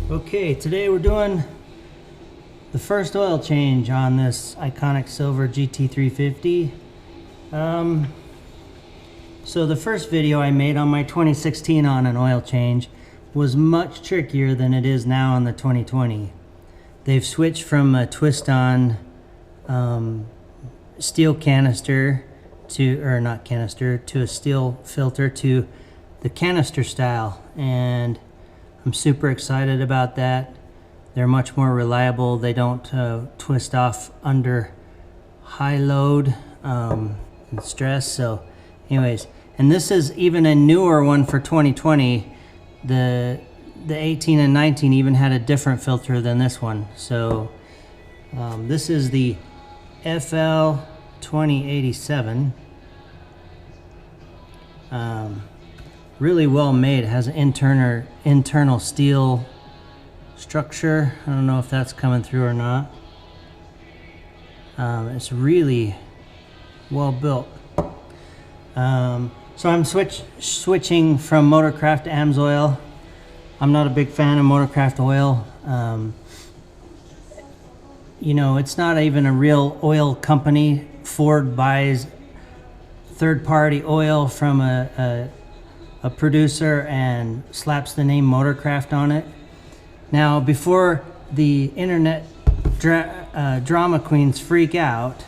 Okay, today we're doing the first oil change on this iconic silver GT350. So the first video I made on my 2016 on an oil change was much trickier than it is now on the 2020. They've switched from a twist-on steel canister to, or not canister, to a steel filter to the canister style, and I'm super excited about that. They're much more reliable. They don't twist off under high load and stress. So anyways, and this is even a newer one for 2020. The 18 and 19 even had a different filter than this one. So this is the FL 2087. Really well made. It has an internal steel structure. I don't know if that's coming through or not. It's really well built. So I'm switching from Motorcraft to Amsoil. I'm not a big fan of Motorcraft oil. You know, it's not even a real oil company. Ford buys third-party oil from a producer and slaps the name Motorcraft on it. Now, before the internet drama queens freak out,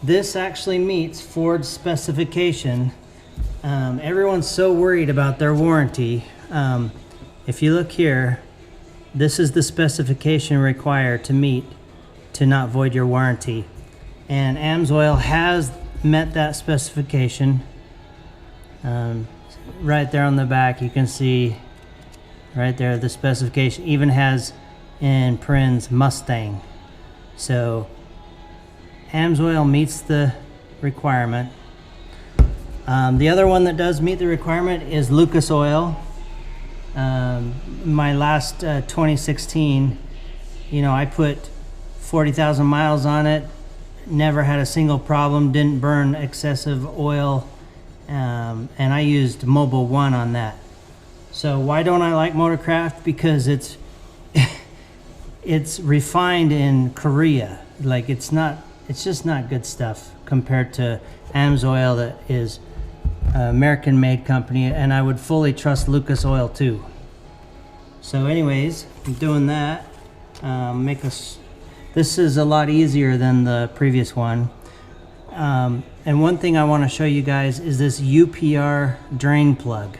this actually meets Ford's specification. Everyone's so worried about their warranty. If you look here, this is the specification required to meet to not void your warranty. And Amsoil has met that specification. Right there on the back, you can see right there the specification even has in parens Mustang. So Amsoil meets the requirement. The other one that does meet the requirement is Lucas Oil. My last 2016, you know, I put 40,000 miles on it, never had a single problem, didn't burn excessive oil. And I used Mobil 1 on that. So why don't I like Motorcraft? Because it's it's refined in Korea. Like it's just not good stuff compared to Amsoil, that is an American-made company, and I would fully trust Lucas Oil too. So anyways, I'm doing that. This is a lot easier than the previous one. And one thing I want to show you guys is this UPR drain plug.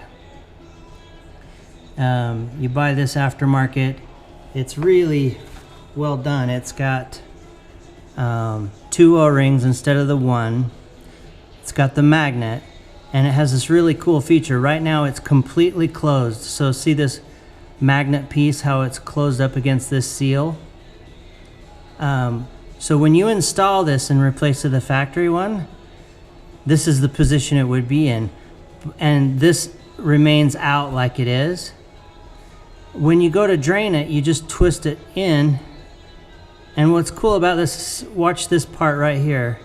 You buy this aftermarket. It's really well done. It's got 2 O-rings instead of the 1. It's got the magnet, and it has this really cool feature. Right now it's completely closed. So see this magnet piece, how it's closed up against this seal? So when you install this and replace the factory one, this is the position it would be in, and this remains out like it is. When you go to drain it, you just twist it in, and what's cool about this, watch this part right here.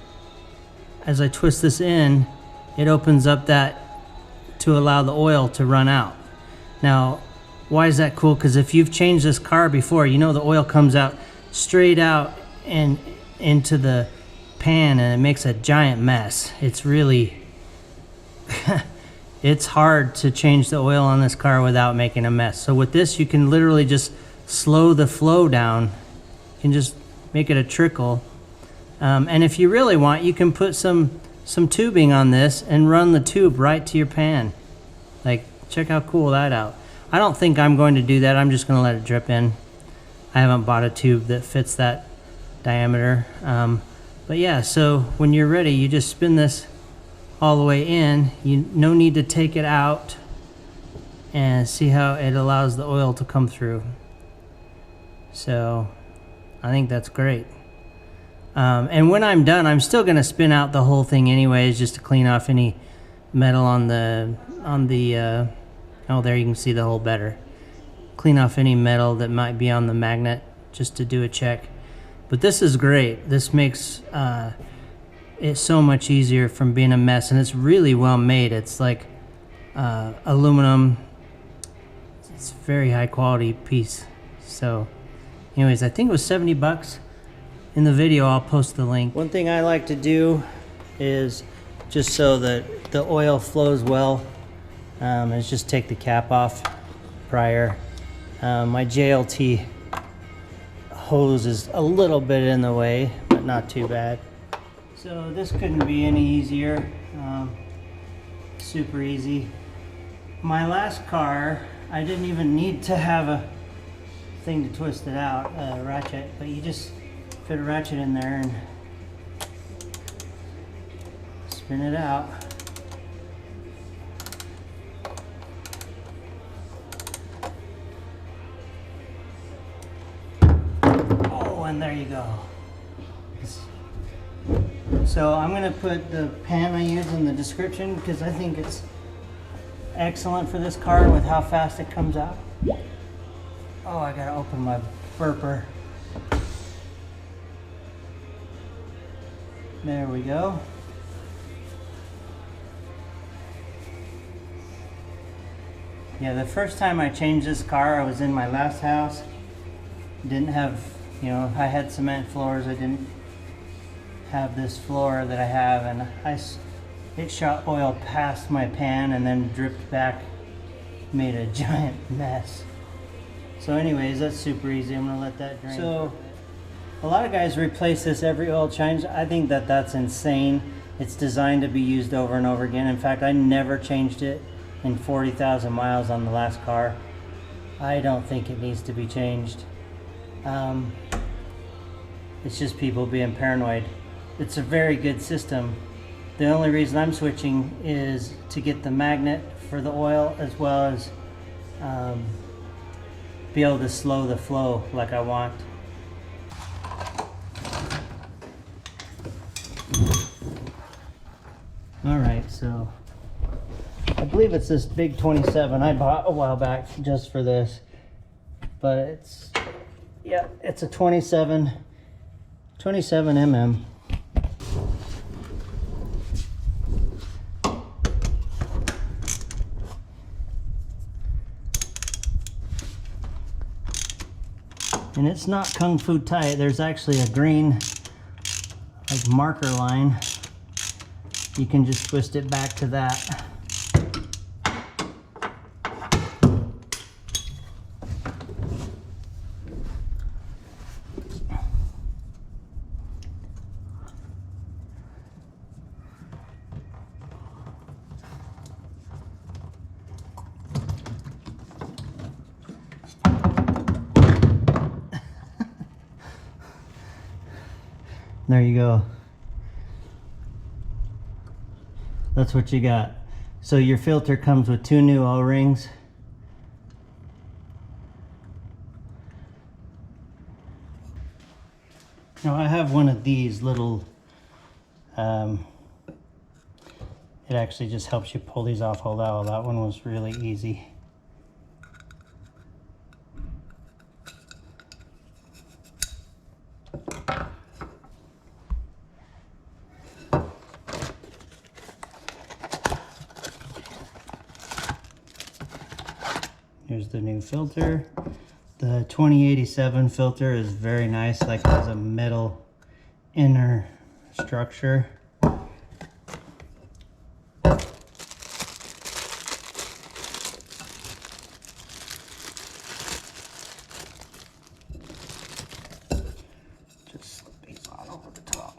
As I twist this in, it opens up that to allow the oil to run out. Now, why is that cool? Because if you've changed this car before, you know the oil comes out straight out and into the pan, and it makes a giant mess. It's really it's hard to change the oil on this car without making a mess. So with this, you can literally just slow the flow down. You can just make it a trickle, and if you really want, you can put some tubing on this and run the tube right to your pan. Like, check how cool that out. I don't think I'm going to do that. I'm just going to let it drip in. I haven't bought a tube that fits that diameter. But yeah, so when you're ready, you just spin this all the way in. No need to take it out, and see how it allows the oil to come through. So I think that's great. And when I'm done, I'm still gonna spin out the whole thing anyways, just to clean off any metal on the oh, there you can see the hole better. Clean off any metal that might be on the magnet, just to do a check. But this is great. This makes it so much easier from being a mess, and it's really well made. It's like aluminum. It's a very high quality piece. So anyways, I think it was 70 bucks. In the video, I'll post the link. One thing I like to do is, just so that the oil flows well, is just take the cap off prior. My JLT hose is a little bit in the way, but not too bad. So this couldn't be any easier. Super easy. My last car, I didn't even need to have a thing to twist it out, a ratchet, but you just fit a ratchet in there and spin it out. Oh, and there you go. So I'm going to put the pan I use in the description because I think it's excellent for this car with how fast it comes out. Oh, I gotta open my burper. There we go. Yeah, the first time I changed this car, I was in my last house. Didn't have, you know, I had cement floors. I didn't have this floor that I have, and it shot oil past my pan and then dripped back, made a giant mess. So anyways, that's super easy. I'm gonna let that drain. So a lot of guys replace this every oil change. I think that that's insane. It's designed to be used over and over again. In fact, I never changed it in 40,000 miles on the last car. I don't think it needs to be changed. It's just people being paranoid. It's a very good system. The only reason I'm switching is to get the magnet for the oil, as well as be able to slow the flow like I want. Alright, so I believe it's this big 27 I bought a while back just for this. But it's, yeah, it's a 27 mm. And it's not kung fu tight. There's actually a green like marker line. You can just twist it back to that. There you go. That's what you got. So your filter comes with 2 new O-rings. Now I have one of these little, it actually just helps you pull these off. Hold out. That one was really easy. Here's the new filter. The 2087 filter is very nice, like it has a metal inner structure. Just slip these on over the top.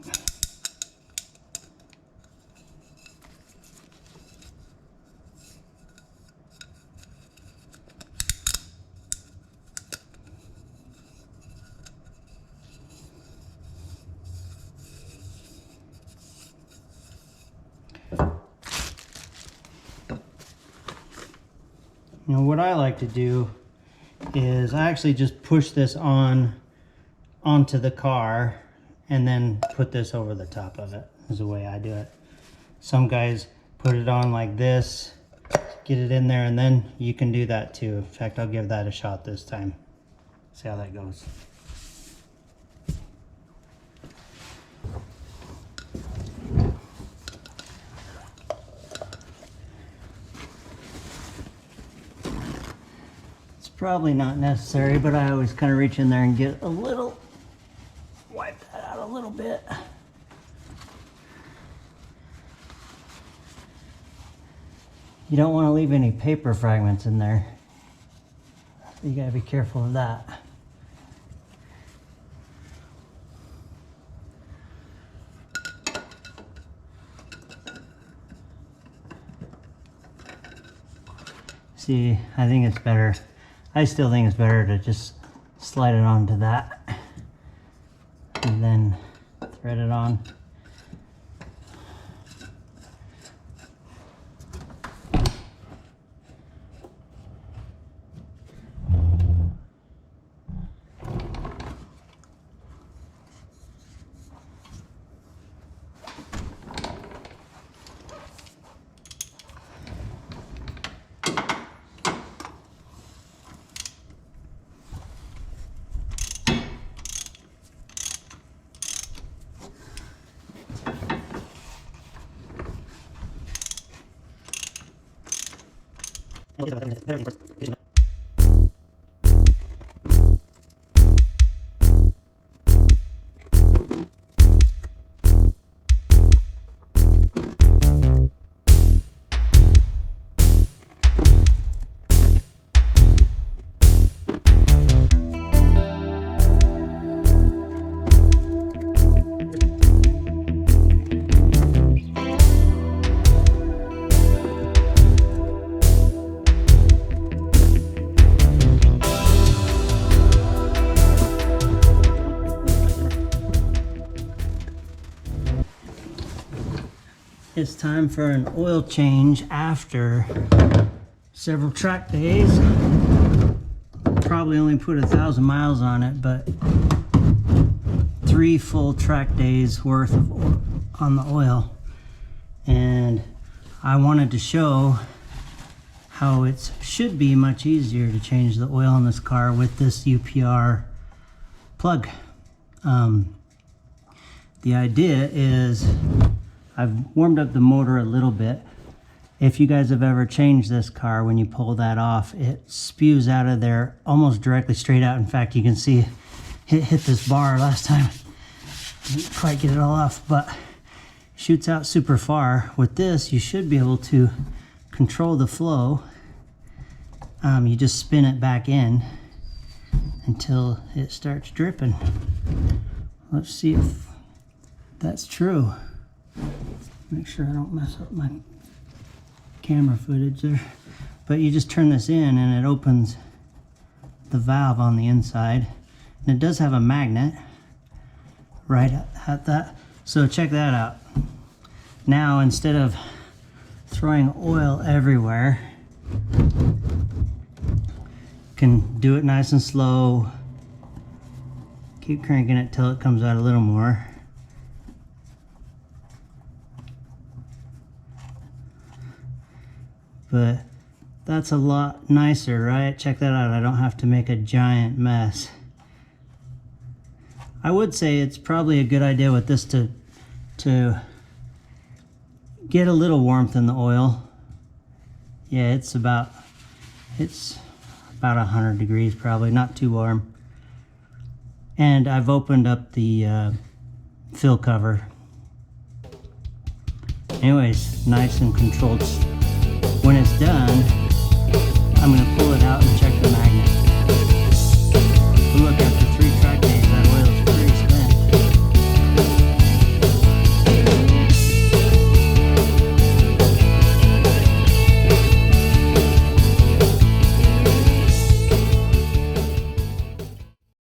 Now what I like to do is I actually just push this onto the car and then put this over the top of it, is the way I do it. Some guys put it on like this, get it in there, and then you can do that too. In fact, I'll give that a shot this time. See how that goes. probably not necessary, but I always kind of reach in there and get a little, wipe that out a little bit. You don't want to leave any paper fragments in there. You gotta be careful of that. See, I think it's better. I still think it's better to just slide it onto that and then thread it on. It's time for an oil change after several track days. Probably only put 1,000 miles on it, but 3 full track days worth of on the oil. And I wanted to show how it should be much easier to change the oil in this car with this UPR plug. The idea is, I've warmed up the motor a little bit. If you guys have ever changed this car, when you pull that off, it spews out of there almost directly straight out. In fact, you can see it hit this bar last time. Didn't quite get it all off, but shoots out super far. With this, you should be able to control the flow. You just spin it back in until it starts dripping. Let's see if that's true. Make sure I don't mess up my camera footage there. But you just turn this in and it opens the valve on the inside. And it does have a magnet right at that. So check that out. Now, instead of throwing oil everywhere, you can do it nice and slow. Keep cranking it till it comes out a little more. But that's a lot nicer, right? Check that out. I don't have to make a giant mess. I would say it's probably a good idea with this to get a little warmth in the oil. Yeah, it's about 100 degrees probably, not too warm. And I've opened up the fill cover. Anyways, nice and controlled. When it's done, I'm going to pull it out and